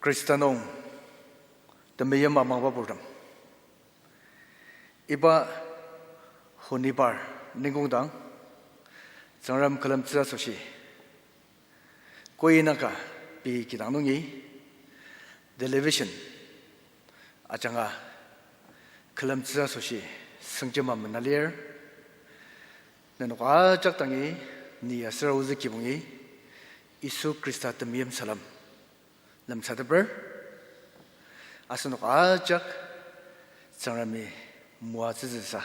Kristanong temeyam amangba burdam. Iba honibar ningungdang zangram kalam tsa soshi. Koi naka pi kidanungi television achanga kalam tsa soshi sengjama menalir nanwa jaktangi ni asra uzi kibungi Isu Krista temeyam salam. Lam sadaber asunok ajak sangrami muazizisa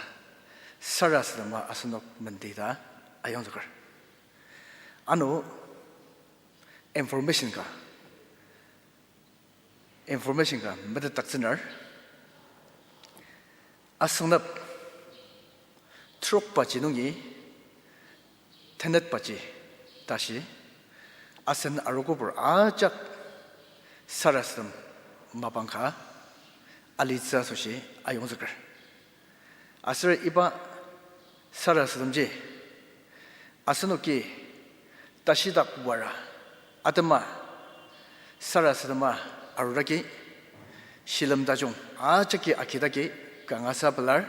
saras nama asunok mendida ayong zakar anu information ka meda takzinar asunap truk baci nungi tenet baci tashi asan arugubur ajak Sarasam mabangka alitza soshi ayong zakar. Asar iba sarasam je asanoki tashidak wara atama sarasama aruraki shilam dajong ajaki akidaki gangasa belar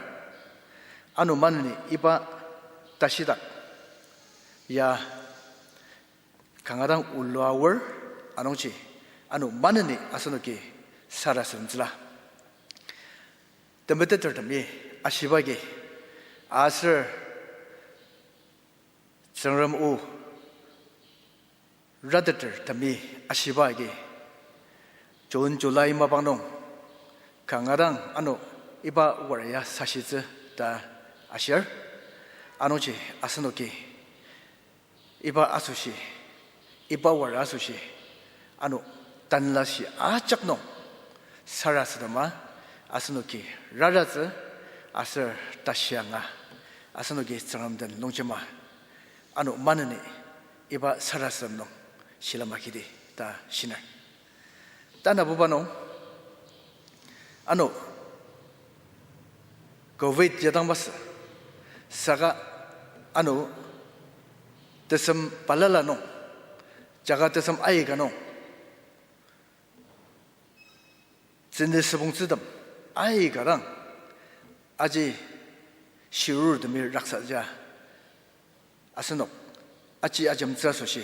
anumanni iba tashidak ya gangadang ulawar anongchi anu manani asanoki sarasumzla tembeter tami ashibagi asr sangram u radater tami ashibagi June July mabangnon kangarang anu iba waraya sashiz da ashir anuchi asanoki iba asushi iba wara asushi anu Tanlashi acakno sarasdama asanoki raraz asar tasyanga asanoki sangamdan longchama anu manani iba sarasamno shilamakidi ta shinar tana bubano anu covid jadambas saga anu tesam palalano jaga tesam aigano Zende sebungzidam ai garang aji shirur demi raksaja asanok aji ajam tsasoshi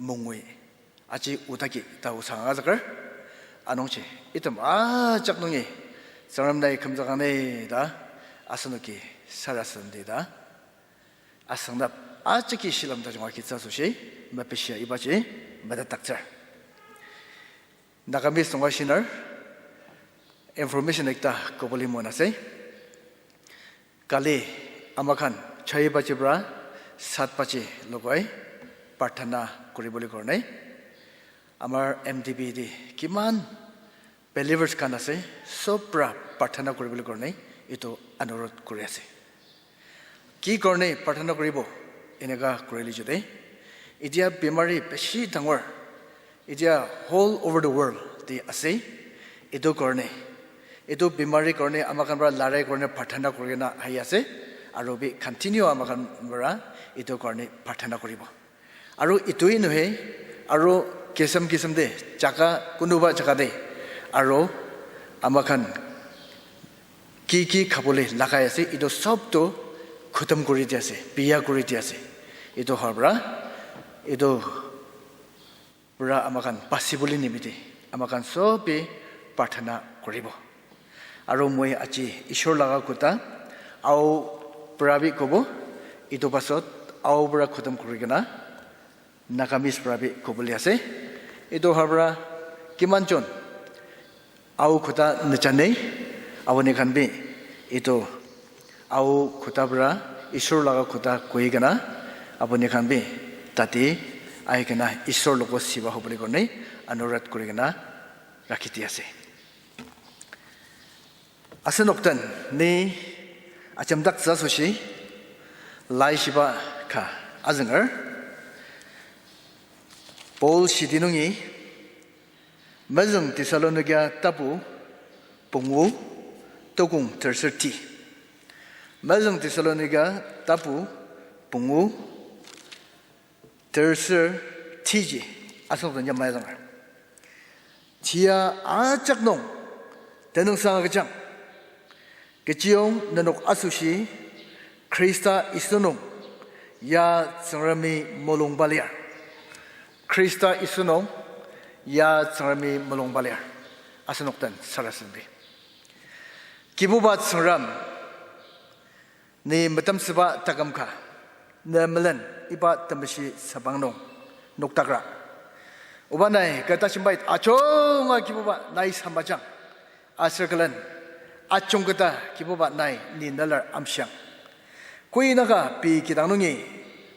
mungwe aji utaki ta usanga zakar anongchi itam jaknungi saramnai kamjagane da asanoki sarasandeda asangdap ajiki shilam dajongaki tsasoshi mapeshia ibaji madatakjar Nakamis nongwashinar information ekta koboli monase kali amakan chai bachi bra sat bachi logoi parthana koribole korne amar MDB di kiman believers kan ase sobra parthana koribole korne ito anurodh kori ase ki korne parthana koribo enega korili jode idia bemari beshi dangor idia whole over the world di ase ito korne Itu bimari korne amakan bra larai korne parthana korina hai ase aru bi continue amakan bra itu korne parthana koribo aru itui nohe aru kisam de jaka kunuba jaka de aru amakan ki khabole lagai ase itu sob to khatam kori di ase biya kori di ase itu harbra itu bra amakan possible nimiti amakan sobe parthana koribo Aro moi achi ishor laga kuta au prabi kobo itu pasot au bra khutam kurigana nakamis prabi koboli ase itu habra kimanchon au khuta nachane awani khanbe itu au khuta bra ishor laga khuta koigana aboni khanbe tati aikana ishor logo siba hoboli korne anurat kurigana rakiti ase Asanoktan ni acamdak zasoshi lai shiba ka azengar Paul shidinungi mazung Thessalonica tapu pungu togung terserti mazung Thessalonica tapu pungu terserti ji asoktan jamai zangar Tia ajak nong tenang sang agajang keciong nanok asushi Krista isunong ya sangrami molong baliar Krista isunong ya sangrami molong baliar asanok tan sarasanbi kibubat sangram ni matam seba tagamka na melan iba tambashi sabangnong noktagra ubanai kata simbait achong kibuba nai sambajang asirkalan achong kata kibuba nai ni nalar amsyang kui naga pi kidanungi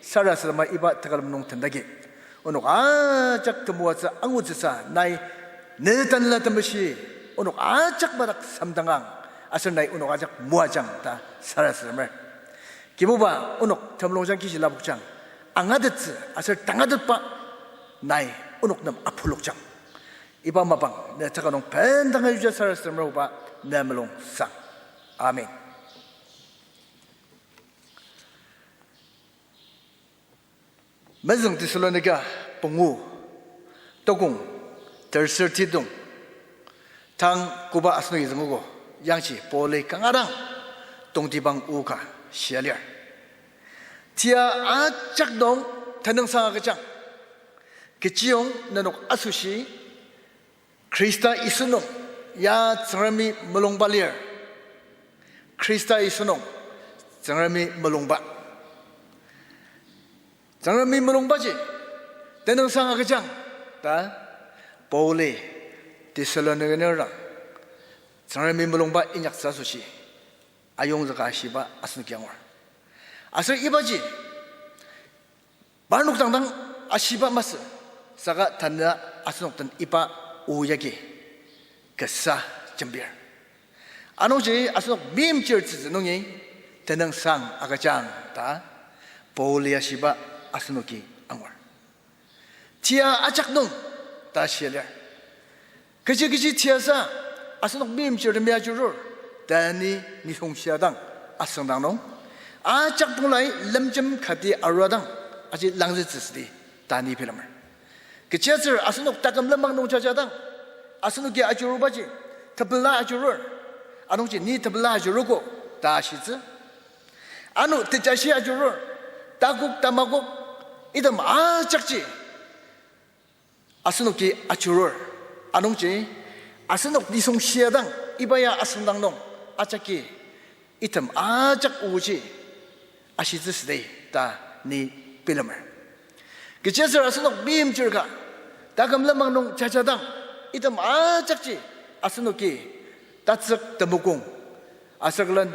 sarasama iba tagalamnong tandagi onok ajak temuasa angutsa nai netanla tambashi onok ajak barak samdangang asal nai onok ajak muajang ta sarasama kibuba onok tamlongjang kishi labukjang angadet asal tangadet pa nai unok nam apulokjang iba mabang na takanong pendang ayuja sarasam roba na melong sang amen mazang Tesalonika pungu tokung terser tidung tang kuba asno izangugo yangchi pole kangarang tongtibang uka sialiar tia ajak dong tanang sang agajang keciong nanok asushi Krista isunong ya zangrami melongbalir Krista isunong zangrami melongba zangrami melongbaji tenang sang agajang ta boleh Tesalonika zangrami melongba inyak sasushi ayong zaka shiba asnu kyangwar asal ibaji barnuk tangtang ashiba mas saga tanda asunoktan ipa uyagi kesa jambir anongji asunok mim church nongi tenang sang agajang ta polia shiba asunoki angwar tia ajak nong ta shelia kiji tia sa asunok mim church mea jurur dani ni hongxiadang asangdang nong ajak pulai lemjem khati aradang aji langzi tsdi tani pilamar kecil asunok takam lembang nong jajadang asunok ki ajuru baji tabla ajurur anongji ni tabla ajurugo ta shizi anu tejashi ajurur takuk tamaguk idam ajakji asunok ki ajurur anongji asunok nisong siadang ibaya asundang nong ajaki itam ajak uji ashizi sdei ta ni pilamar kecil asunok bim jerga takam lemang nong jajadang itam ajakji asunoki tatsak temukung asaklan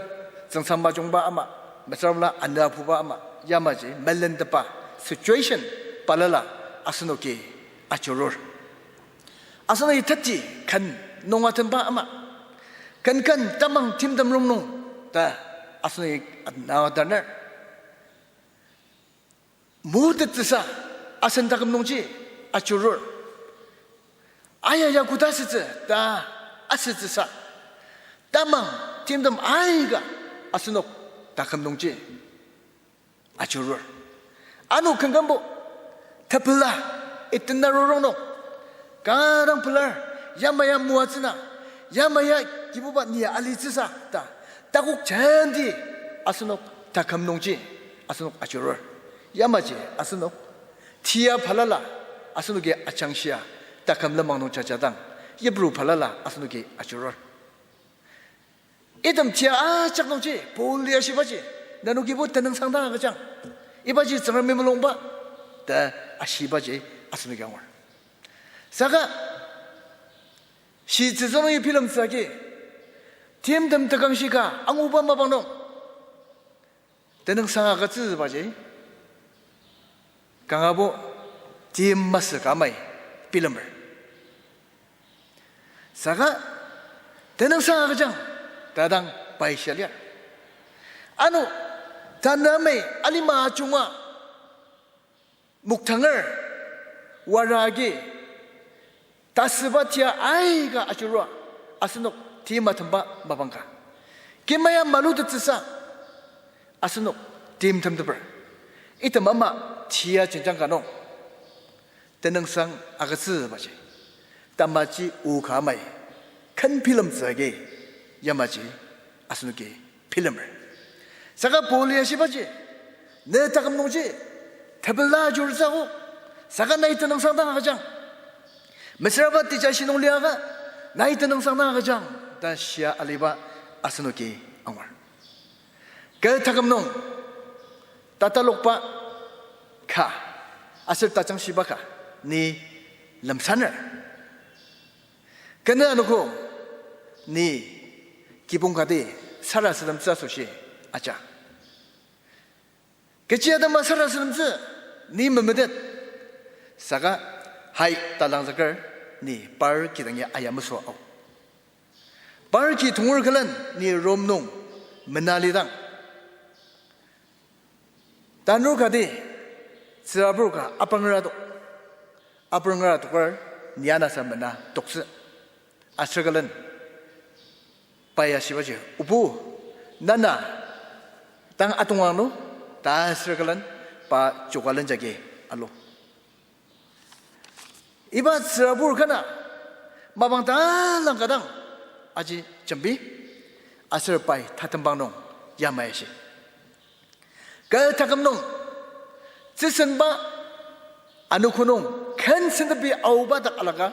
sangsamba jongba ama masarla anda puba ama yamaji melen tepa situation palala asunoki achurur asana itati kan nongatan ba ama kan tamang timdam rumnong ta asana nawadana mudat sa asan takam nongji achurur ayaya kudasitse ta asitse sa tamang timdam aiga asunok takam nongji achurur anu kangambo tapla itnarorong karang pelar yamaya muatsina yamaya kibuba niya alitsisa ta takuk jandi asunok takam nongji asunok achurur yamaji asunok tia palala asunuki achangshia takam lamang nong chachadang yebru palala asunuki achurur idam tia achak nongji polia shibaji nanuki bu tenang sangdang agajang ibaji zangrami melongba ta ashibaji asunuki angwar saka shi zizonongi film saki timdam takangshika anguba mabang nong tenang sangaga zibaji 강하고 디엠마스 가마이 필름을 사가 대능상 그장 다당 바이샬이야 아노 단남에 알리마 중화 묵탕을 와라기 다스바티아 아이가 아주로 아스녹 디마탐바 마방가 김마야 말루드 뜻사 아스녹 디임탐드버 이때 맘마 티야 진장가노 대능상 아가스 바지 Tamachi Ukamai, Kan Pilam Zage, Yamaji, Asunuki, Pilamer. Saka Polia Shibaji, Netakamnoji, Tabella Jurzago, Saka Naitan Santa Hajang, Mesrava Tijashinuliaga, Naitan Santa Hajang, Dashia Aliba, Asunuki, Amar. Gatakamnon, Tatalokpa, Ka, Asir Tachang Shibaka, Ni Lamsaner. Kana anuko, Ni Kibungadi, Sarasadam Sasushi, Acha. Kechiadama Sarasadam, Ni Mamedet, Saga, Hai Talanzaker, Ni Bar Kidanga Ayamuso. Barki Tumurkalan, Ni Romnum, Menalidang. Tanukadi, Sirabuka, Apangrado, Niana Samana, Tox, Astragalan, Paya Shivaji, Ubu, Nana, Tang Atumano, Ta Astragalan, Pa Chokalan Jage, Alo. Iba Siraburkana, Mabanta Langadang, Aji Chambi, Asir Pai, Tatambano, Yamayashi. Gatakamnon, Zisenba, Anukunong, Ken Sendabi Auba the Alaga,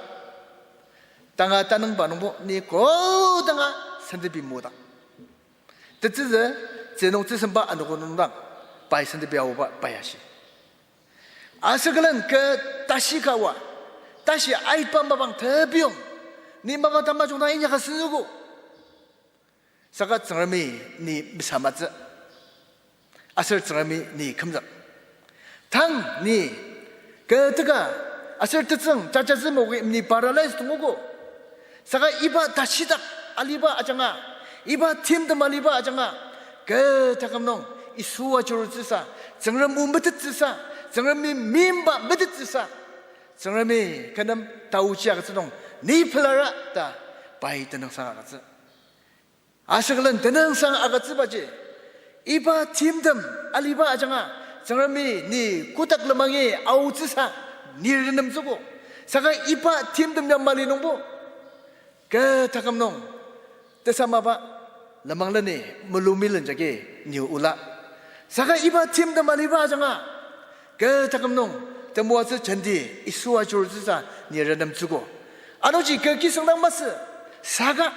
Tanga Tanang Banumbo, Niko Danga, Sendabi Moda. The Tizer, Zeno Zisenba Anukunong, by Sendabi Auba, Bayashi. Asagalan, Tashikawa, Tashi Aipambang Terbium, Nimba Tamajuna in Yasugo. Sagat Rami, Ni Bisamatza. Asser Rami, Ni comes up. Tang, Ni, Gertaga, Asser Titsung, Tachazimo, Ni paralyzed to Mugo. Saga Iba Tashida, Aliba Ajanga, Iba Tim the Maliba Ajanga, Gertakamnon, Isua Churutisa, Zangramu Metitisa, Zangrami Mimba Metitisa, Zangrami, Kanam Tauchiaton, Ni Pelarata, by Tenang. Asagalan Tenang Sang Agatsubaji, Iba Tim them, Aliba Ajanga, Zangrami, Ni Kutak Lamangi, Autisa, near them Zugo, Saga Iba Tim them Yamalinumbo, Gertakamnon, Tesamaba, Lamanglani, Mulumilan Jage, New Ula, Saga Iba Tim the Maliba Ajanga, Gertakamnon, the Moza Chandi, Isua Jurza, near them Zugo. Anoji Kirkisang Mas, Saga.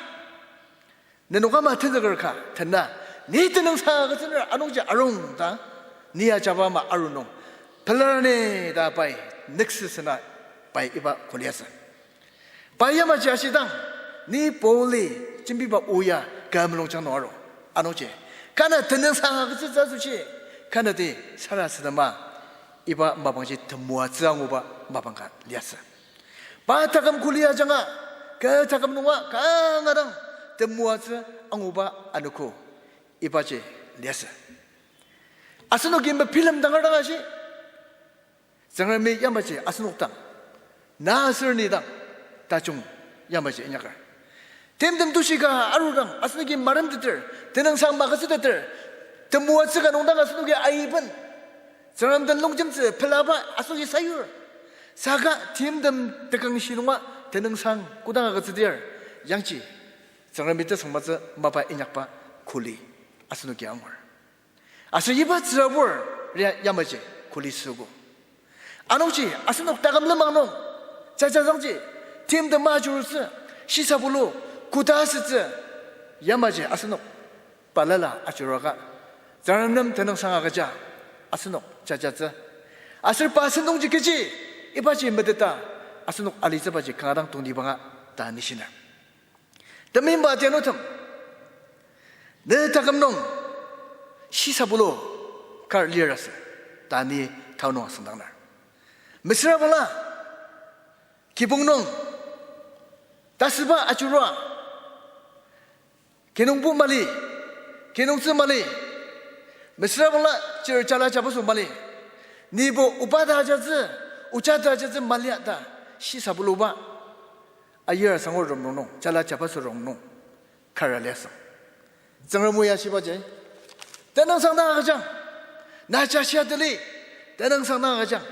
Nenogama Tenderka, Tena, Nitanang Saga, Anoja Arunda, Nia Javama Aruno, Pelarane da by Nexusana by Iba Koliasa. By Yamajashidang, Ni Poli, Jimbiba Uya, Gamlo Janoro, Anoje, Kana Tenasa, Kanadi, Sarasadama, Iba Mabanji, Tamuazanguba, Mabanga, Liasa. Batakam Kulia Janga, Katakam Nua, Kangadang. The Muaza Anguba Anuko Ibaje Liasa Asano Gimba Pilam Dangarashi Zangrame Yamaji Asanukang Nasir Nidang Tachung Yamaji Inaka Temdem Dushika Arudang Asnagi Maram Titter Tenang Sang Makasitater The Muazaga Nondang Asnugi Aiban Zangram the Longjams Pelaba Asugi Sayur Saga Timdem Tekang Shinuma Tenang Sang Kudanga Yangchi Zangamita Samaza Maba Inyakpa Kuli Asunuki Amor. Asuyiba Zawar Yamaji Kuli Sugo. Anoji Asunok Tagam Lamano Jajazanji Tim the Majors Shisabulu Kudasits Yamaji Asunok Balala Achuraga Zanam Tenang Sangagaja Asunok Jajaza Asur Pasanong Jikaji Ibaji Medeta Asunok Alizabaji Karang Tundibanga Danishina. The member Janotum the Takamnon Shisabulo Carliers Dani Tauno Sandana Misrabala Kibungnon Tasiba Achura Kenumbu Mali Kenumsu Mali Misrabala Churchala Chabusu Mali Nibo Ubada Jaz Uchata Jaz Maliata Shisabuluba A year Sango Romno, Chala Chapasu Romno, Caralesa. Zangramuya Shibaje, Tenang Sanga Jang, Nachashia Deli, Tenang Sanga Jang,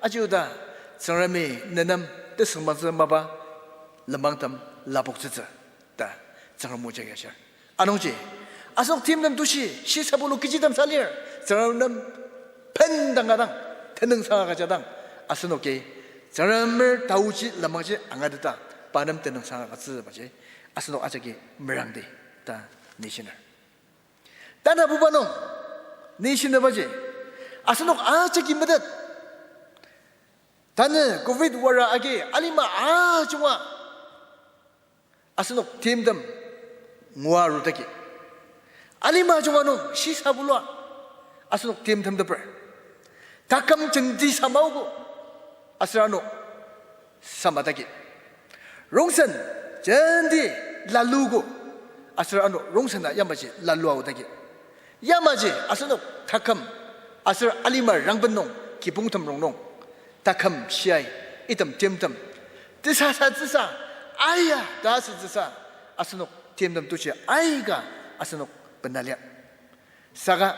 Ajuda, Zangrami, Nenam, the Sumaza Maba, lamangtam labok zizza da zangar mo jaya shar anongji asok tim nam dushi shi sabulu kijidam salir zangar nam pendangadang teneng sangagajadang asnoke zangar tauji lamangji angadada panam teneng sangagazi baje asno ajagi merangde da national dana bubanong national baje asno ajagi medat dana covid wara age alima ajwa asno timdam nguaru dagi alima jwano shisabulwa asno timdam dabre takam jengdi samaugo asrano samadagi rongsan jendi lalugo asrano rongsana yamaji laluau dagi yamaji asno takam asr alima rangbenong kipungtam rongnong takam siai itam timtam tisasa tisa aya das tisa asno timtam tuchi aiga asno benalia saga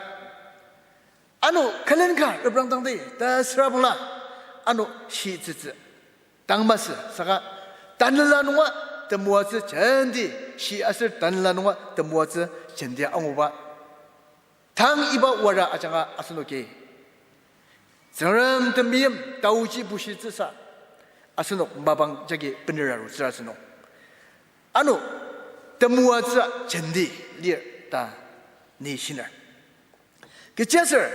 anu kalenka rebrang tangde da srabula anu shi zizi tangmas saga tanla nuwa temuazi jendi shi asr tanla nuwa temuazi jendi anguba tang iba wara ajanga asno ke Zaram tembiam tauji bushi zisa asno mabang jagi peneraru zirasno anu temua zira jendi lir ta ni sinar kejaser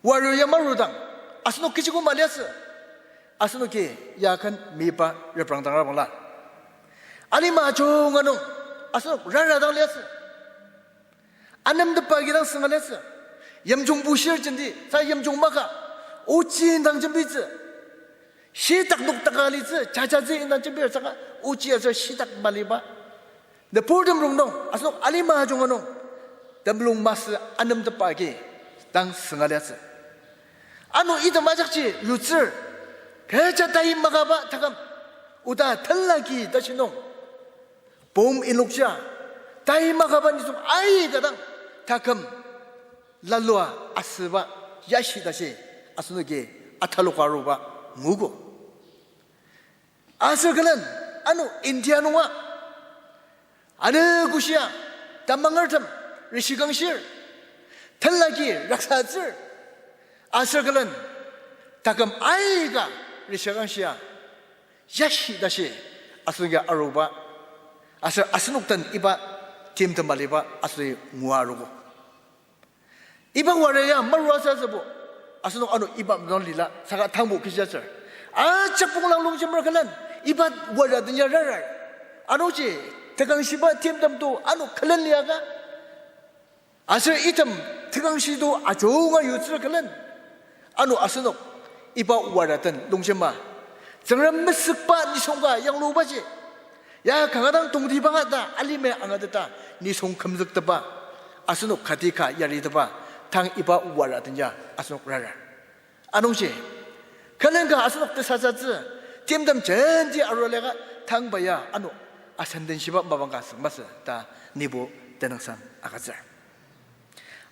waru yamarudang asno kichiku malias asno ke yakan mipa reprang tangar bangla ali majo ngano asno rara dang lias anam de pagirang sengalias Yamjung bushir jendi, saya yamjung maka, uji indang jembizi, sidak nuk takalizi, cacazi indang jembir saka, uji asal sidak baliba, the purdem rungdong, asal alima junganong, damlung mas anam tepagi, tang sengaliasi, anu itu majakci lucer, keja tahi makaba takam, udah telagi dasinong, bom inukja, tahi makaba nisung ai datang, takam. lalua asba yashidase asnuge atalukaruba mugo asagalan anu indianuwa anu gusia tamangartam rishigangshir talagi raksazir asagalan takam aiga rishigangshia yashidase asnuge aruba asnuktan iba timtamaliba asnu nguarugo Iba waraya marwasa sabo asno anu iba nolila saka tangbu kisasar cakpung langlung jemberkalan iba waradnya rarar anu je tegang siba timdam tu anu kalan liaga asal itam tegang sido ajonga yutsur kalan anu asno iba waratan lungsemma jangan mesukpa nisongga yang lupa je ya kadang tungdi banget dah alime angadata nisong kamzuk teba asno katika yari teba tang iba waradnya asnok rara anongsi kalian ka asnok tesasazi timdam jendi arolega tang baya anu asandan siba mabangga mas ta nibo tenangsan akaza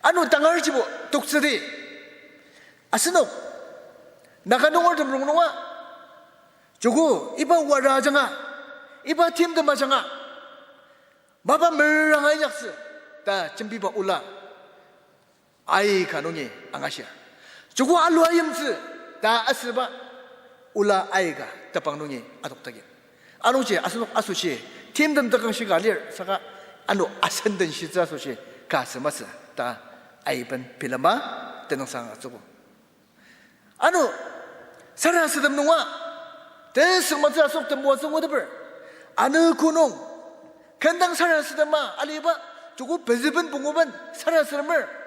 anu tangar jibo tuksedi asnok nakanongor demrungnoa jogo iba warajanga iba timdam majanga maba merangay yakse ta jembiba ula ai kanongi angasia jogo alu ayamzi da asba ula aiga tapangnongi adoktage anongje asnok asushi timdam takang sigalir saka anu asandan siza soshi kasmas ta aiban pilama tenang jogo anu sarasdam nongwa desmaza sok tembo songodeber anu kunong kendang sarasdama aliba jogo bezeben bungoban sarasdam을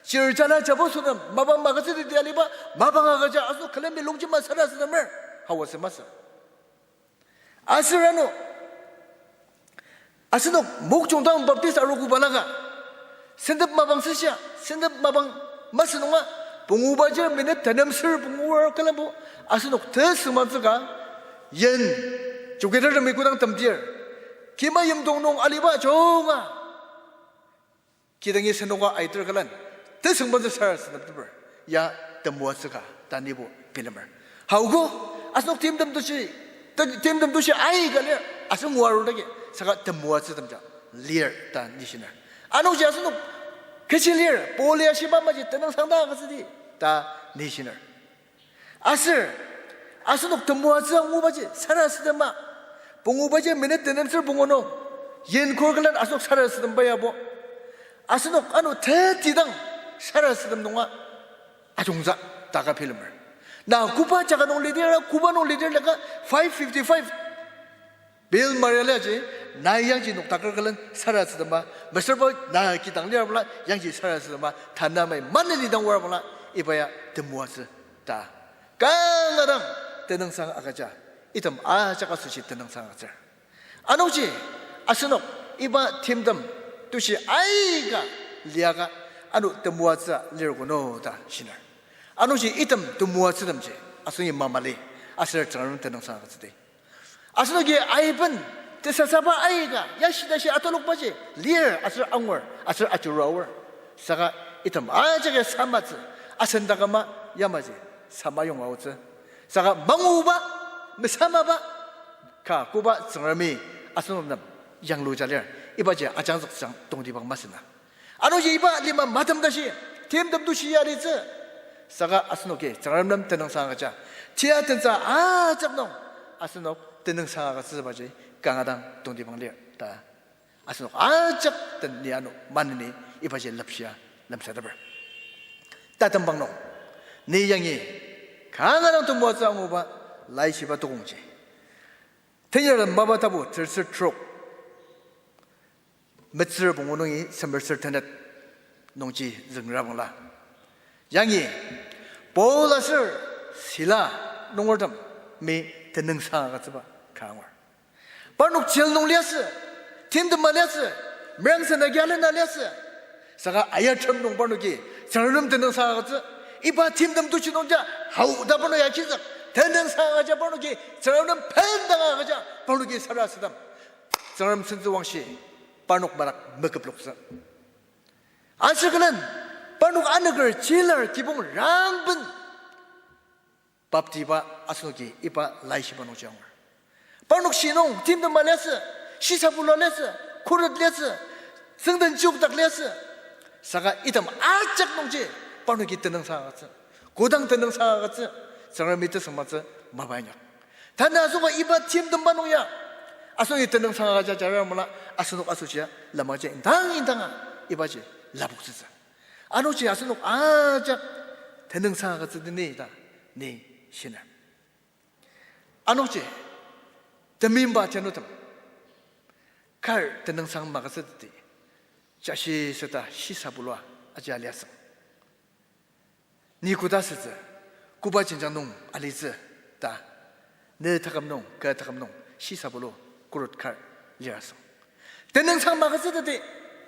실자나 잡아서는 마방 마가지들 되리바 마방아가자 아주 클렘비 롱지만 살았으면 하워서 맞어 아스라노 아스노 목종당 법디스 알고 바나가 센답 마방 쓰시야 센답 마방 마스노가 봉우바저 미네 다남슬 봉우어 클렘보 아스노 더스만스가 연 조개를 메고당 덤디어 기마 염동농 알리바 종아 기등이 선호가 아이들 갈란 대성번도 살았으나 야 때무엇가 다니보 빌mer 하고 아스녹 팀덤도시 tim dam dushi ai ga le asung waru dage saka temuatse damja lier ta nishina anu ji asung kechi lier polia shiba maji tenang sangda ga sidi ta nishina asir asung temuatse ngubaji sarasida ma bungubaji minute tenang ser bungono yen korgalan asung sarasida bayabo asung anu tetidang sarasida nunga ajungza daga filmer 나 구바 자가 농 리더라 구바 농 리더라가 555 빌 마레라지 나양지 녹다거글은 살았으더마 머서버 나 기당려블라 양지 살았으더마 단남에 만는 리당 와블라 이봐야 드무아스 다 강가랑 대능상 아가자 이듬 아자가 수시 대능상 아자 안오지 아스녹 이봐 팀덤 두시 아이가 리아가 아누 드무아스 리르고노다 신을 아노지 이듬 또 무엇이든지 아스니 마말리 아스를 저는 되는 상황이지 아스노기 아이번 뜻사바 아이가 야시다시 아토록바지 리얼 아스 앙월 아스 아주라워 사가 이듬 아저게 사마즈 아선다가마 야마지 사마용아오즈 사가 망우바 메사마바 가 고바 정람이 아스노남 양루자려 이바지 아장석상 동디방 마스나 아노지 이바 리마 마담다시 팀덤도 시야리즈 사가 아스노게 장람남 때능상하자 지하든자 아 잡농 아스노 때능상하가 쓰바지 강하당 동디방리다 아스노 아잡 땐니아노 만니 이바지 랍시아 남사다버 따담방농 네 양이 강하당 또 모아상오바 라이시바 도공지 테녀는 마바타부 들슬 트럭 맷슬 봉오농이 선별슬 테넷 농지 증라봉라 양이 보라슬 실라 농월담 미 드능사가 즈바 강월 바룩 젤농리아스 팀드말리아스 명선하게 할래날리아스 사가 아야첨 농바룩이 저름 드능사가 즈 이바 팀덤 두치농자 하우다 번호 야키자 드능사가 자 바룩이 저름 팬다가 자 바룩이 살아스담 저름 선수왕시 바룩 바락 먹급록서 아스그는 바룩 아너걸 질러 기봉 랑분 밥디바 아스노기 이바 라이시바 노장월 바룩 시농 팀도 말레스 시사불러레스 코르레스 성든 지옥닥레스 사가 이담 아짝 농지 바룩이 뜨는 사가스 고당 뜨는 사가스 정말 밑에 성마스 마바냐 단나소가 이바 팀도 바룩이야 아스노기 뜨는 사가자 자라몰라 아스노 아소지야 라마제 인당인당아 이바지 라북스사 아노지 아스녹 아작 대능상하가 쓰더니다 네 신을 아노지 대민바 제노담 칼 대능상 마가 쓰더디 자시스다 시사불와 아지알리아스 니 구다스즈 구바 진장농 알리즈 다네 타감농 그 타감농 시사불로 구릇 칼 리아스 대능상 마가 쓰더디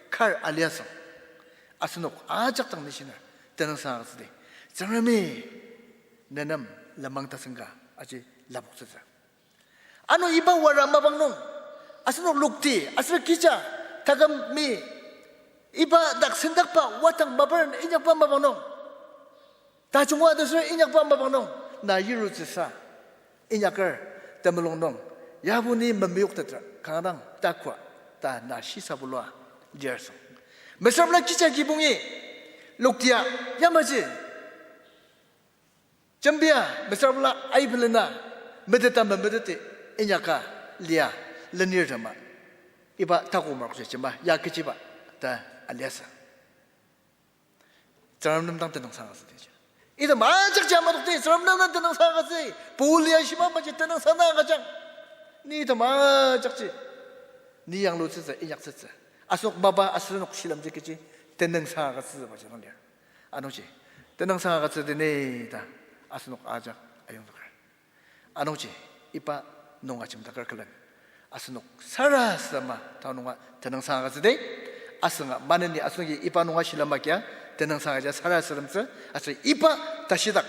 칼 알리아스 아스녹 아작당 내시나 되는 상황스데 정람이 내남 라망타승가 아지 라복스자 아노 이방 와라마방농 아스녹 룩티 아스 기자 다감미 이바 닥센닥바 와탕 마바른 인약바 마방농 다중화도서 인약바 마방농 나 이루즈사 인약을 때물롱농 야분이 맘미옥다드라 강랑 딱과 다나 시사불로아 리얼성 메서블라 기자 기봉이 록디야 야마지 점비야 메서블라 아이블나 메데타마 메데티 인야카 리아 르니르마 이바 타고 말고지마 야키지바 다 알리아사 저놈당 되는 상황이 되죠 이도 마작 자마도 저놈당 되는 상황이 볼리아 시마마지 되는 상황가장 니도 마작지 니 양로스서 인약스서 아속 바바 아스녹 실람지겠지 대능사가 쓰어버지 논리야 안오지 대능사가 쓰더니다 아스녹 아작 아용도갈 안오지 이빠 농아침다 그럴걸len 아스녹 살아스마 다농아 대능사가 쓰대 아스가 많으니 아스녹이 이빠 농아 실람마기야 대능사가 살아스름서 아스 이빠 다시닥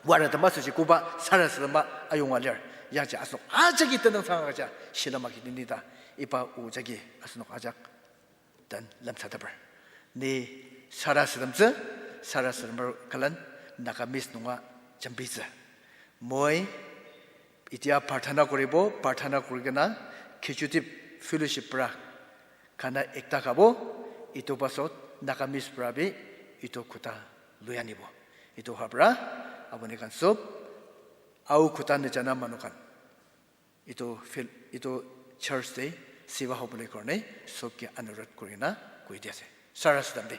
와라다 마스지 구바 살아스마 아용알려 야지 아스녹 아작이 대능사가 실람마기 됩니다 이빠 우작이 아스녹 아작 dan lam sadabar ni sarasramza sarasramar kalan nakamis nunga jambiza moi ইতিয়া প্ৰাৰ্থনা কৰিব প্ৰাৰ্থনা কৰি কিনা খিচুটি fellowship পৰা খানা একটা খাব ইটো পাছত নাকামিজ প্ৰাবি ইটো খুটা লৈ আনিব ইটো হোৱাৰ পৰা আপুনি কান চব আও খুটা নজনা মানুহ কান ইটো চাৰ্চ ডে সেৱা হ'বলৈ কাৰণে চবকে অনুৰোধ কৰি না কৈ দি আছে সাৰাস দামদে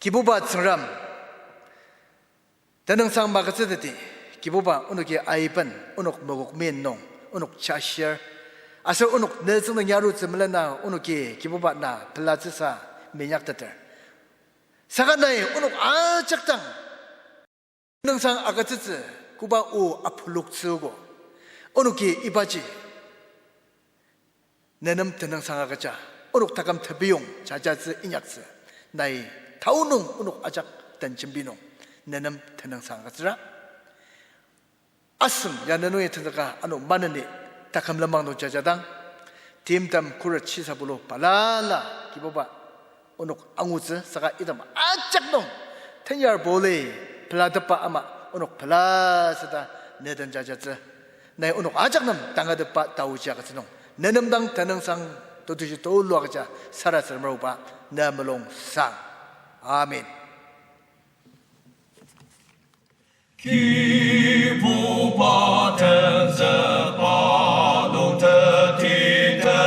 কিবোবা সংগ্ৰাম তেনেং sang মাগছতে কিবোবা উনকে আইপন উনক মগক মেন নং উনক চাশিয়াৰ আ서 উনক নেজং 야루 쯤লে나 উনকে কিবোবা না 플라츠사 মে냐ক্ততে 사가나에 우녹 아작당 능상 아가츠츠 구바 오 아플록츠고 어느게 이바지 내놈 드능상 아가자 어느 다감 터비용 자자즈 인약스 나이 타우능 어느 아작 던진비농 내놈 드능상 아가즈라 아슴 야네노에 드다가 아노 마느니 다감람망노 자자당 딤담 쿠르 치사불로 발랄라 기보바 Unuk anguze saka idam acak dong. Tenyar boleh peladapa ama unuk pelasada nedan jajatze. Nai unuk acak nam tangga depa tahu jaga senong. Nenam dang tenang sang tujuh tolu aja saras merupa namelong sang. Amin. Kibupaten sepalung tertita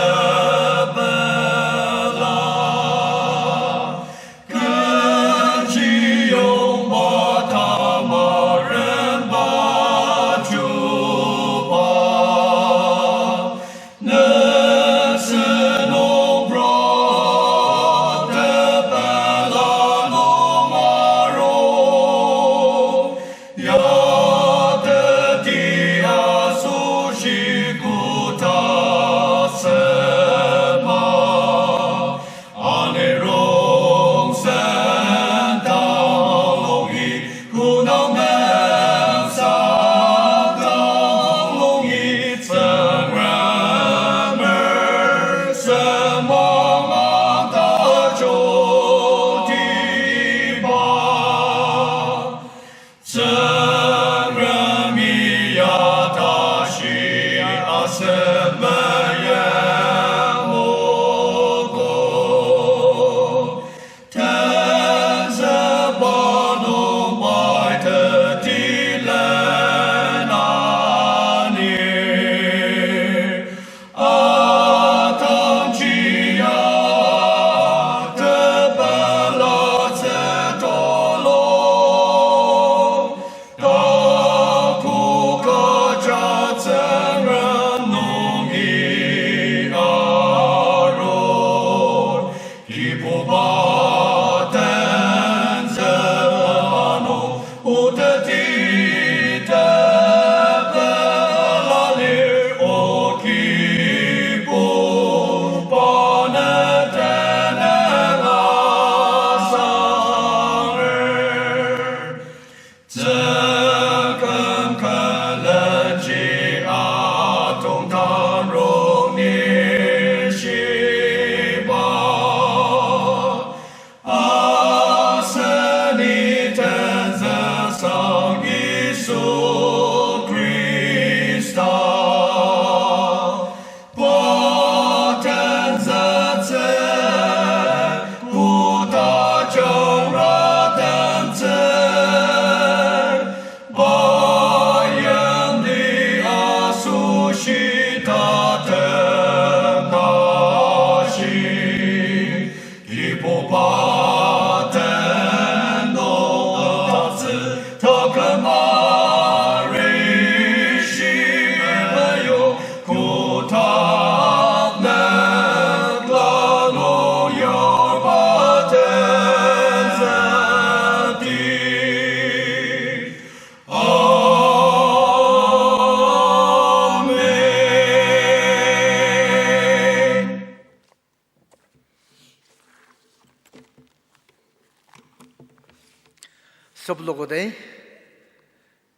सब लोगों दे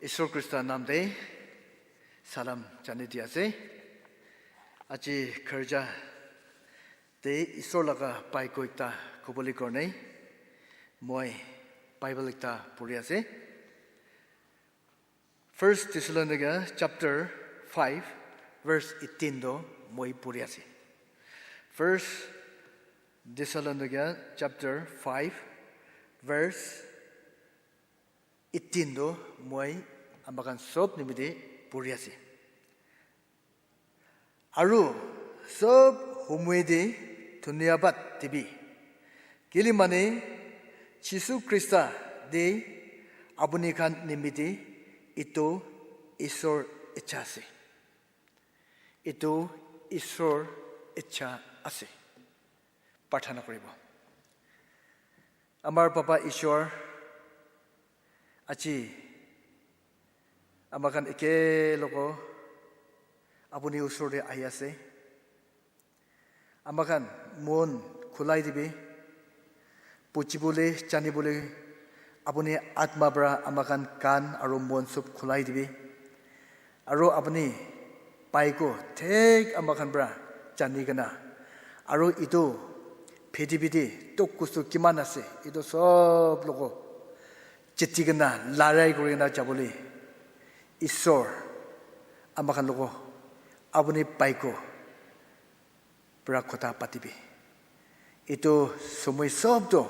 ईश्वर कृष्ण नाम दे सलाम जाने दिया से आज खर्जा दे ईश्वर लगा पाई को इतना कुबली करने मोय बाइबल इतना पढ़िया से First Thessalonians chapter 5 verse 18 do moi puri ase. First Thessalonians chapter 5 verse 18 do moi amakan sob nimide puri ase. Aru sob humwede dhunyabat tibi. Kili mane Jisu Krista de abuni khan nimide ito Ishor icha ase. Ito Ishor icha ase. Parthana koribo. Amar Papa Ishor achi amakan eke loko abuni usor de ahi ase. Amakan mon khulai dibe puchibole chanibole apuni atma bra amakan kan aru mon sup khulai dibe aru apuni paiko thek amakan bra chani kana aru ito phedibidi tokkusu kiman ase ito sob logo chitti kana larai korina jabole Ishor amakan logo apuni paiko bra khota patibi ito somoy sob to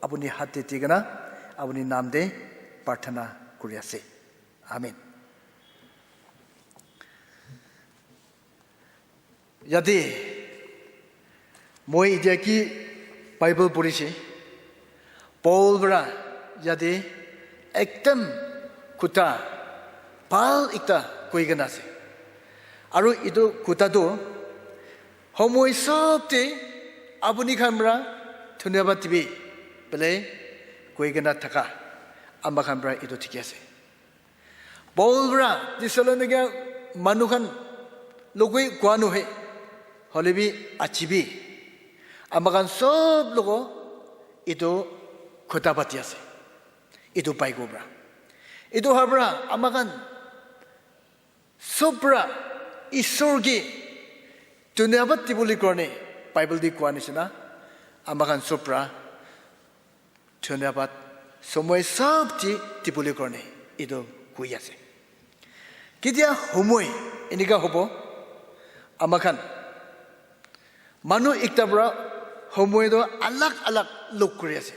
apuni hatte tigana apuni naam de parthana kuri ase. Amen. Yadi moi ideki Bible purishi Paul bra yadi ekdam kuta pal ikta koigana ase aru ito kuta do homoy sob te abuni khamra dhunyabat tibi bele koigana thaka amba khamra ito thiki ase. Paul bra Thessalonians manukhan logoi kwanu he holebi achibi amakan sob logo ito khotabati ase ito paigo bra ito habra amakan sobra isorgi dhunyabat tibuli korne Bible di kwanisina amakan sobra dhunyabat somoy sabti tibuli korne ito kuyase kidia homoy inika hobo amakan manu iktabra homoy do alak alak lok kuriase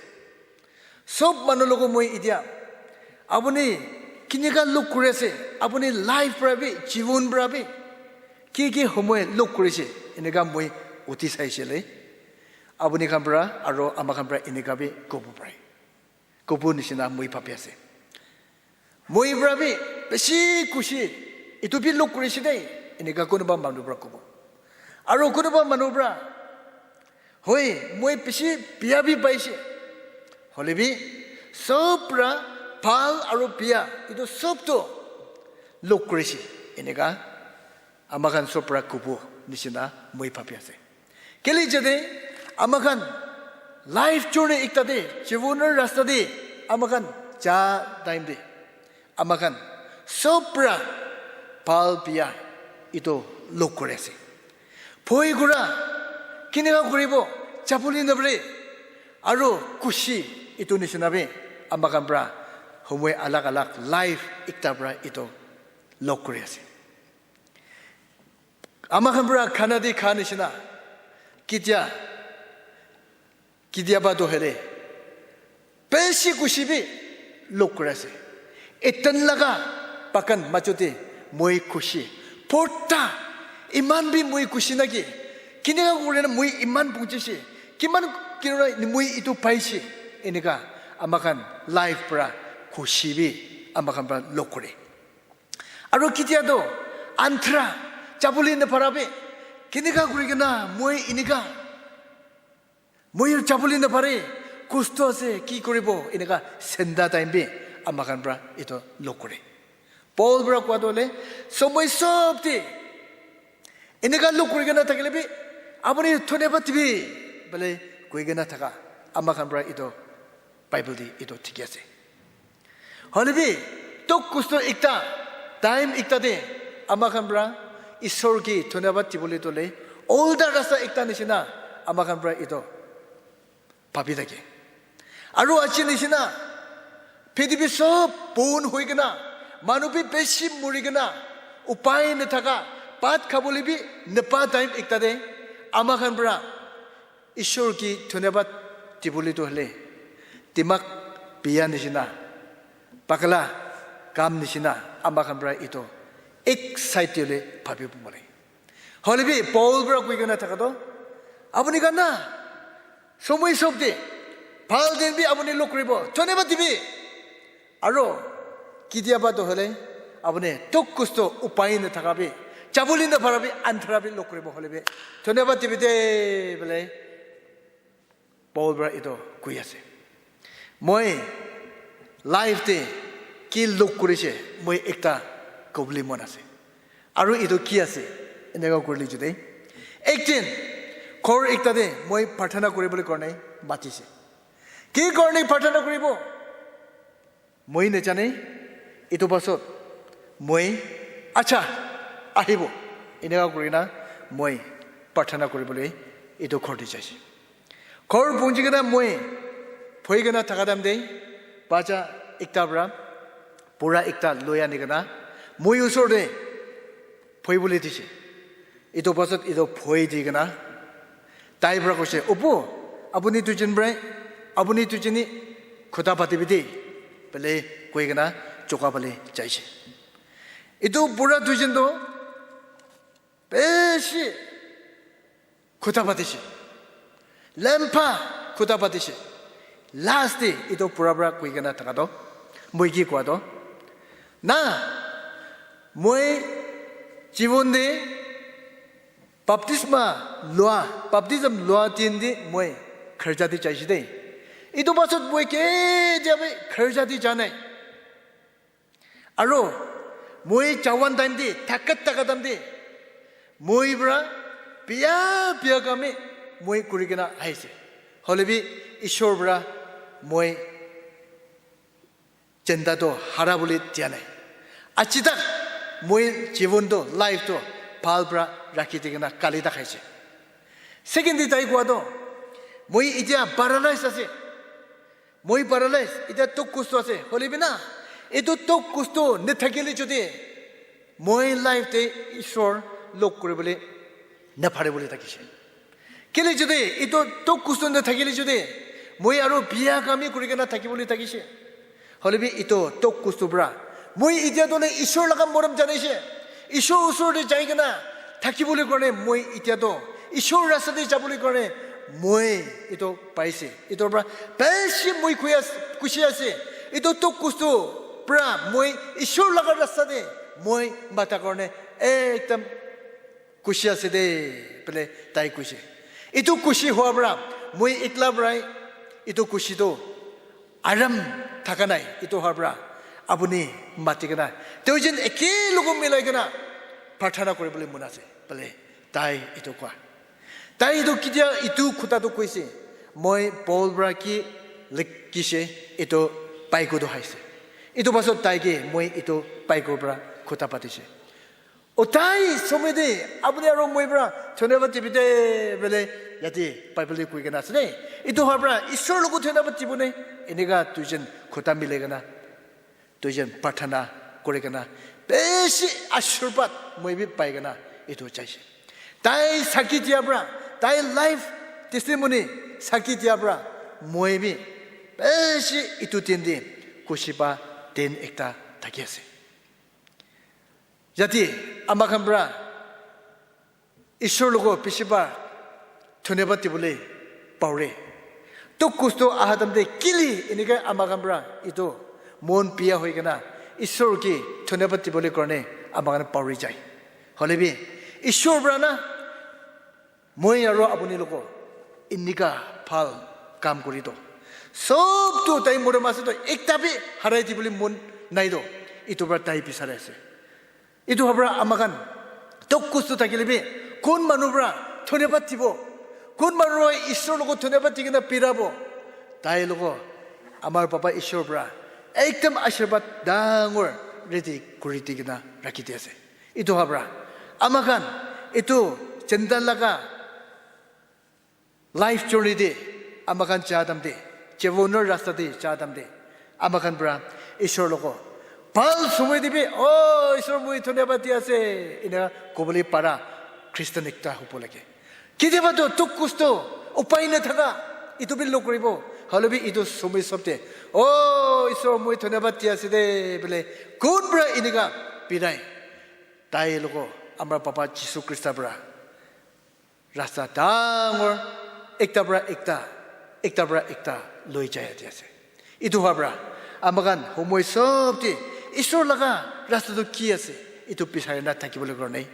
sob manu logo moi idia abuni kinika lok kuriase abuni life brabi jibon brabi ki homoy lok kurise inika moi uti saisele abuni kambra aro amakambra inika bi kobu prai kobu nisina moi papiase moi brabi beshi kushi itu bi lok kurise dei inika kono ba manu bra kobu aro kono ba manu bra hoi moi beshi biabi baise holebi sopra pal aro pia itu sopto lok kurise inika amakan sopra kobu nisina moi papiase keli jade amakan life journey iktade jiboner rasta de amakan ja time de amakan sopra palpia ito lokorese poi gura kinega kuribo chapuli nabre aro kushi ito nisinabe amakan bra homoy alak alak life iktabra ito lokorese amakan bra kanadi kanisina kidia bado hele peshi kusibi lokurase etan laga pakan machote moi kushi porta iman bi moi kushi nagi kinega gorena moi iman pungchisi kiman kinora moi itu paisi enika amakan life pra kusibi amakan pra lokure aro kidia do antra chapuli ne parabe kinega gorigena moi inika moi chapuli ne pare kusto ase ki koribo inika senda time be amakan bra ito lokure Paul bra kwadole somoy sobti inika lokure gena taklebi aboni thone batbi bale koi gena thaka amakan bra ito Bible di ito tikiase holebi to kusto ikta time ikta de amakan bra isorgi thone batti bole tole all the rasa ikta nisina amakan bra ito papidake aru achinisina pedibi sob bon hoigena manupi beshi murigena upai na thaka pat khabuli bi napa time ekta de ama khan bra ishor ki dhunyabat tibuli to hale timak piya nishina pakala kam nishina ama khan bra ito excited le bhabi pumale holibi Paul bra koi gana thaka to apuni gana সময় সবদে ভাল দিন B আপুনি লোক কৰিব ধন্যবাদ দিবি আৰু কিতিয়াবা তো হলে আপুনি টক কুস্ত উপায় নাথাকাবি চাবলি নাপাৰাবি আন্ধাৰাবি লোক কৰিব হলেবে ধন্যবাদ দিবি দে বলে পৌল ব্ৰা ইটো কৈ আছে মই লাইফতে কি লোক কৰিছে মই একটা কবলি মন আছে আৰু ইটো কি আছে এনেকা কৰিলি যদি একদিন খৰ একটা দে মই প্ৰাৰ্থনা কৰিবলৈ কাৰণে বাতিছে কি কাৰণে প্ৰাৰ্থনা কৰিব মই নেজানে ইটো পাছত মই আচ্ছা আহিব এনেকা কৰি না মই প্ৰাৰ্থনা কৰিবলৈ ইটো ঘৰতে যাইছে ঘৰ পৌঁছি কিনে মই ভয় কিনে থকা দাম দেই বাজা একটা পৰা পুৰা একটা লৈ আনি কিনে মই ওচৰতে ভয়বলৈ দিছে ইটো পাছত ইটো ভয় দি কিনে তাই পৰা কৈছে অপু আপুনি দুজন ব্ৰাই আপুনি দুজনী খুটা পাতিবি দেই বোলে কৈ কিনে চকা পালে যাইছে ইটো পুৰা দুজনটো বেছি খুটা পাতিছে লেম্পা খুটা পাতিছে লাষ্টে ইটো পুৰা পুৰা কৈ কিনে থকাটো মই কি কোৱাটো না মই জীৱন দে baptism loa tindi moi kharja di chaisi dei itu basut moi ke jabe kharja di janai aro moi chawan time di thakat takadam di moi bra pia kame moi kurigena aise holebi ishor bra moi chenda to hara boli janai achitak moi jibon to life to ভাল bra ৰাখি দিগনা কালি দেখাইছে second দি তাই কোৱাটো মই এতিয়া প্যাৰালাইজ আছে মই প্যাৰালাইজ এতিয়া তোক কুষ্ট আছে হলিবি না এটো তোক কুষ্ট নেথাকিলে যদি মই লাইফতে ঈশ্বৰ লোক কৰিবলৈ নাপাৰে বুলি থাকিছে কেলে যদি এটো তোক কুষ্ট নেথাকিলে যদি মই আৰু বিয়া কামি কৰি কিনে থাকিবলৈ থাকিছে হলিবি এটো তোক কুষ্ট ব্ৰা মই এতিয়া তোলে ঈশ্বৰ লগা মৰম জানিছে ঈশ্বৰ ওচৰতে যাই কিনা থাকিবলৈ কাৰণে মই এতিয়াতো ঈশ্বৰ ৰাস্তাতে যাবলৈ কাৰণে মই এইটো পাইছে এইটোৰ পৰা বেছি মই খুচি আছে এইটো তোক কুস্তু পৰা মই ঈশ্বৰ লগা ৰাস্তাতে মই মাতা কাৰণে একদম খুচি আছে দে বোলে তাই কৈছে এইটো খুচি হোৱাৰ পৰা মই একলা পৰাই এইটো খুচিটো আৰাম থকা নাই এইটো হোৱাৰ পৰা আপুনি মাতি কিনা তেওঁ যেন একেলগে মিলাই কিনা প্ৰাৰ্থনা কৰিবলৈ মন আছে বোলে তাই এইটো কোৱা তাই এইটো কেতিয়া ইটো খুটাটো কৈছে মই পৌল ব্ৰা কি লিখিছে এইটো পাইকো দহাইছে এইটো পাছত তাইকে মই এইটো পাইকৰ পৰা খুটা পাতিছে ও তাই সময় আপুনি আৰু মই পৰা ধন্যবাদ দিবি দে বোলে ইয়াতে পাইবলৈ কৈ কিনা আছে দেই এইটো হোৱাৰ পৰা ঈশ্বৰৰ লগত ধন্যবাদ দিবনে এনেকা দুজন খুটা মিলাই কিনা দুজন প্ৰাৰ্থনা কৰি কিনা বেছি আশীৰ্বাদ মই বি পাই কিনা এইটো চাইছে তাই চাকি দিয়াৰ পৰা তাই লাইফ টেষ্টিমনি চাকি দিয়াৰ পৰা মই বি বেছি ইটো দিন দি খুচিবা দিন একটা থাকি আছে যাতে আমাক আমরা ঈশ্বৰ লগত বেছিবাৰ ধন্যবাদ দিবলৈ পাওঁৰে তো কষ্ট আহাদম দে কিলি এনেকৈ আমাক আমৰা ইটো মন পিয়া হৈ কিনা ঈশ্বৰকে ধন্যবাদ দিবলৈ কাৰণে আমাক পাহৰি যায় হলেবি ঈশ্বৰ পৰা না মই আৰু আপুনি লোক এনেকা ভাল কাম কৰি তো সবটো তাই মৰম আছে তো একটা বি হাৰাই দিবলৈ মন নাই তো ইটোৰ পৰা তাই বিচাৰে আছে ইটো হবৰা আমাকান তোক কষ্ট থাকিলে বি কোন মানুহ পৰা ধন্যবাদ দিব কোন মানুহ ঈশ্বৰ লগত ধন্যবাদ দি কিনে পিৰাব তাই লোক আমাৰ পাপা ঈশ্বৰ পৰা একদম আশীৰ্বাদ ডাঙৰ ৰেডি কৰি দি কিনে ৰাখি দি আছে ইটো হবৰা আমাকান ইটো চিন্তা লগা লাইফ জাৰ্নি দে আমাকান চাহাদাম দে জীৱনৰ ৰাস্তা দে চাহাদাম দে আমাকান পৰা ঈশ্বৰ লোক Pal sumay dibi, oh, isor mui dhanyabad di ase. Ina kobali para Christian ekta hobo lage. Kitiaba to tuk kusto upay na thaga. Ito bil lokribo. Halabi ito sumay sabte. Oh, isor mui dhanyabad di ase de bele. Good bra iniga pinay. Tayo loko amra papa Jisu Krista bra. Rasta dangor ekta bra ekta loi jaya di ase. Ito habra amagan homoy sabte. Isor laga rasta to ki ase. Ito pisay na thaki bole korne.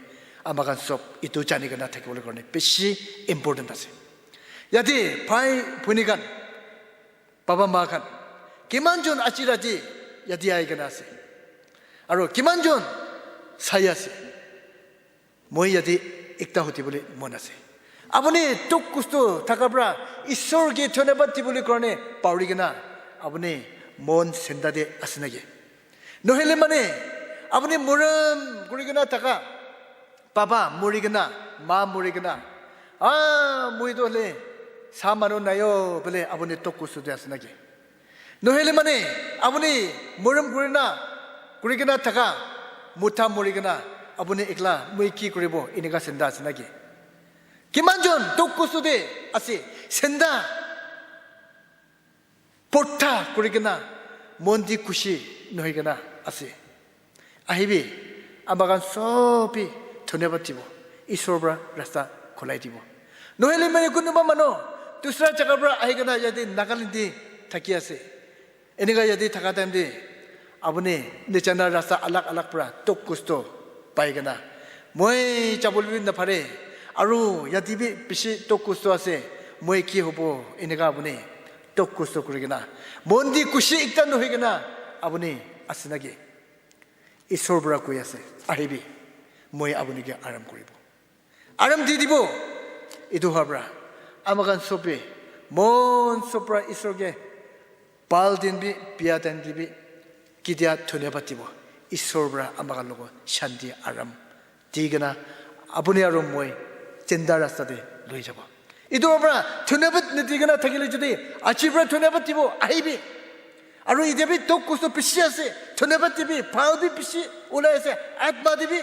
Amagan sob ito jani ka na thaki bole korne. Beshi important ase. Yadi pai punikan baba makan. Kimanjon achiraji yadi ay kana ase. Aro kimanjon saya ase. Moi yadi ekta hoti bole mon ase. Abone tok kusto thakabra isor ge thonebati bole korne pauri kana. Abone mon sendade asnage. Nohele mane apne muram kurigana taka papa murigana ma murigana mui dole samano nayo bele apne tokkusu jasnage nohele mane apne muram kurigana taka muta murigana apne ekla mui ki kuribo iniga senda asnage kimanjon tokkusu de ase senda porta kurigana mondi kushi nohigana ase ahibi amagan sopi thonebatibo isobra rasta kholaitibo nohele mane kunuma mano dusra jagabra ahigana yadi nagalindi thaki ase eniga yadi thakatamde abune nechana rasta alak pra tok kusto paigana moi chabulbi na phare aru yadi bi bishi tok kusto ase moi ki hobo eniga abune tok kusto kurigana mondi kushi ikta nohigana abune asinage isorbra koyase ahibi moi abunige aram koribo aram didibo idu habra amagan sope mon sopra isorge baldin bi piatan dibi kidia thonebatibo isorbra amagan logo shanti aram digana abuni aram moi chendara sade loi jaba idu habra thonebat nidigana thagile jodi achibra thonebatibo ahibi aru idebi tokkusto pisiase thonebatibi paudi pisi ulaise atmadibi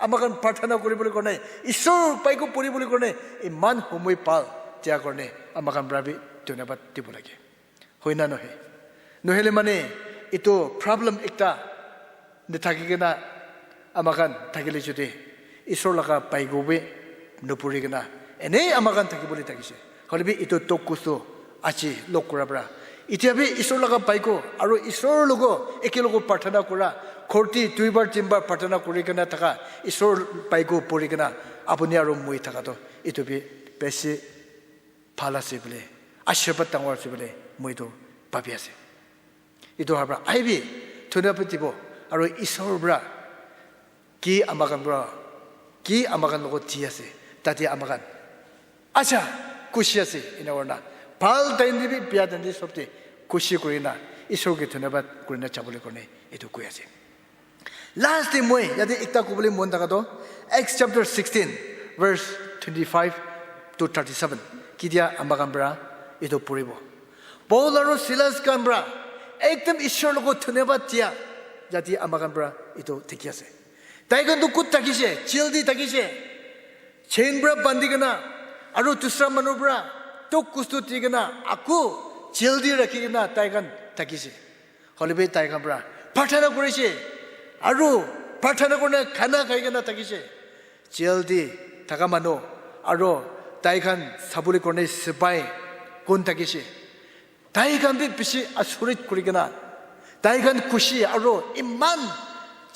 amagan parthana koribole korne isor paiko poribole korne iman homoi pal tia korne amagan brabi thonebat dibo lage hoina nohe nohele mane ito problem ekta nethakigena amagan thagile jodi isor laga paigobe nopurigena ene amagan thakibole thakise holibi ito tokkusto achi lokurabra itiabi isor laga paiko aru isor logo ekelogo parthana kora khorti tuibar timbar parthana kurigena thaka isor paiko porigena apuni aru moi thaka to itubi pesi phalase bele ashirbat tangwar se bele moi to papiase ito habra aibi thonapatibo aru isor bra ki amagan logo tiase tati amagan acha kushiase inawarna pal taindibi piadandi sobte kushi kurina isoge thonebad kurina chabule korne etu kuyase last day moi yadi ekta kubule mon daga do Acts chapter 16 verse 25 to 37 kidia ambagambra etu puribo Paul aru Silas kambra ekdam ishor logo thonebad tia yadi ambagambra etu tikiase taigan du kut takise childi takise chainbra bandigana aru dusra manubra tok kustu tigana aku jildi rakhigena taigan takise holibe taigan bra pathana korise aru pathana korna khana khaigena takise jildi tagamano aru taigan sabule korne sipai kon takise taigan bi bishi asurit kurigena taigan kushi aru iman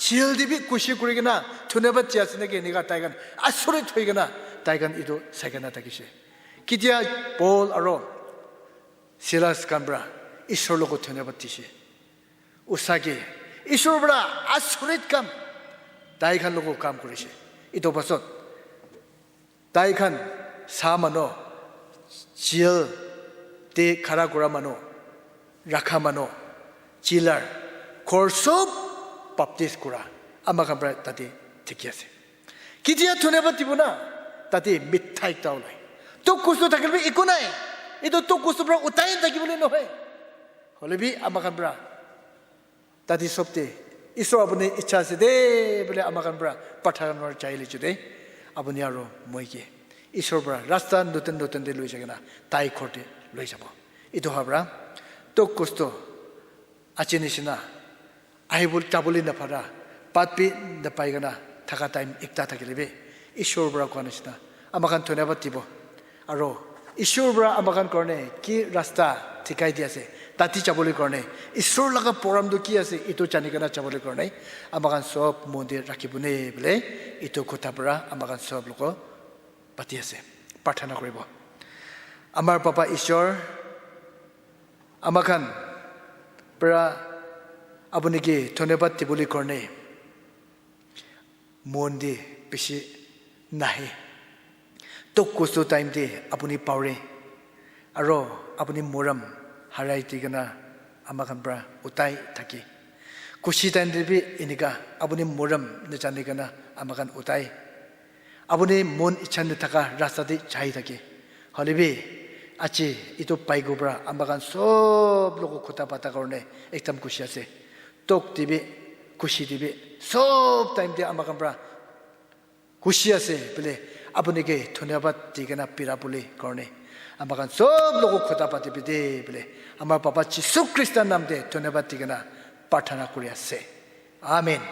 jildi bi kushi kurigena thuneba chiasnege niga taigan asurit hoigena taigan idu sagena takise kidia Paul aro Silas kambra isor logo thonebatishi usage isor bra asurit kam daikan logo kam korise ito basot daikan samano jil te khara gora mano rakha mano jilar korsob baptist kora amakambra tati tikiase kidia thonebatibuna tati mithai taulai tok kusto takilbi ikunai itu tok kusto bra utain takibule nohe holebi amakan bra tadi sopte ঈশ্বৰ আপুনি ইচ্ছা আছে দে বোলে আমাক পৰা পাঠানৰ চাইলে যদি আপুনি আৰু মই কি ঈশ্বৰ পৰা ৰাস্তা নতুন নতুন দে লৈ যায় না তাই ঘৰতে লৈ যাব এইটো হবৰা তোক কষ্ট আছে নিচিনা আহিবল যাবলৈ নাপাৰা পাতপি নাপাই গনা থাকা টাইম একটা থাকিলে ঈশ্বৰ পৰা কোৱা নিচিনা আমাক ধন্যবাদ দিব আৰু ঈশ্বৰ পৰা আমাক কাৰণে কি ৰাস্তা ঠিকাই দি আছে তাতি যাবলৈ কাৰণে ঈশ্বৰ লগা পৰমটো কি আছে এইটো জানি কেনে যাবলৈ কাৰণে আমাক সব মন্দিৰ ৰাখিবনে বোলে এইটো কথা পৰা আমাক সব লোক পাতি আছে প্ৰাৰ্থনা কৰিব আমাৰ পাপা ঈশ্বৰ আমাক পৰা আপুনি কি ধন্যবাদ দিবলৈ কাৰণে মন্দিৰ বেছি নাহে তোক কষ্ট টাইম দি আপুনি পাওৰে আৰু আপুনি মৰম হাৰাই দিগনা আমাক পৰা উতাই থাকি খুশি টাইম দিবি এনেকা আপুনি মৰম নেজানি কেনা আমাক উতাই আপুনি মন ইচ্ছা নথকা ৰাস্তাতে যাই থাকে হলিবি আজি এইটো পাই গ'ব পৰা আমাক সব লোক কথা পাতা কাৰণে একদম খুশি আছে তোক দিবি খুশি দিবি সব টাইম দি আমাক পৰা খুশি আছে বোলে আপুনি কি ধন্যবাদ দি কেনে পিৰা বুলি কাৰণে আমাক সব লোক কথা পাতিবি দে বোলে আমাৰ পাপা যীশু খ্ৰীষ্টৰ নাম দে ধন্যবাদ দি কেনে প্ৰাৰ্থনা কৰি আছে আমেন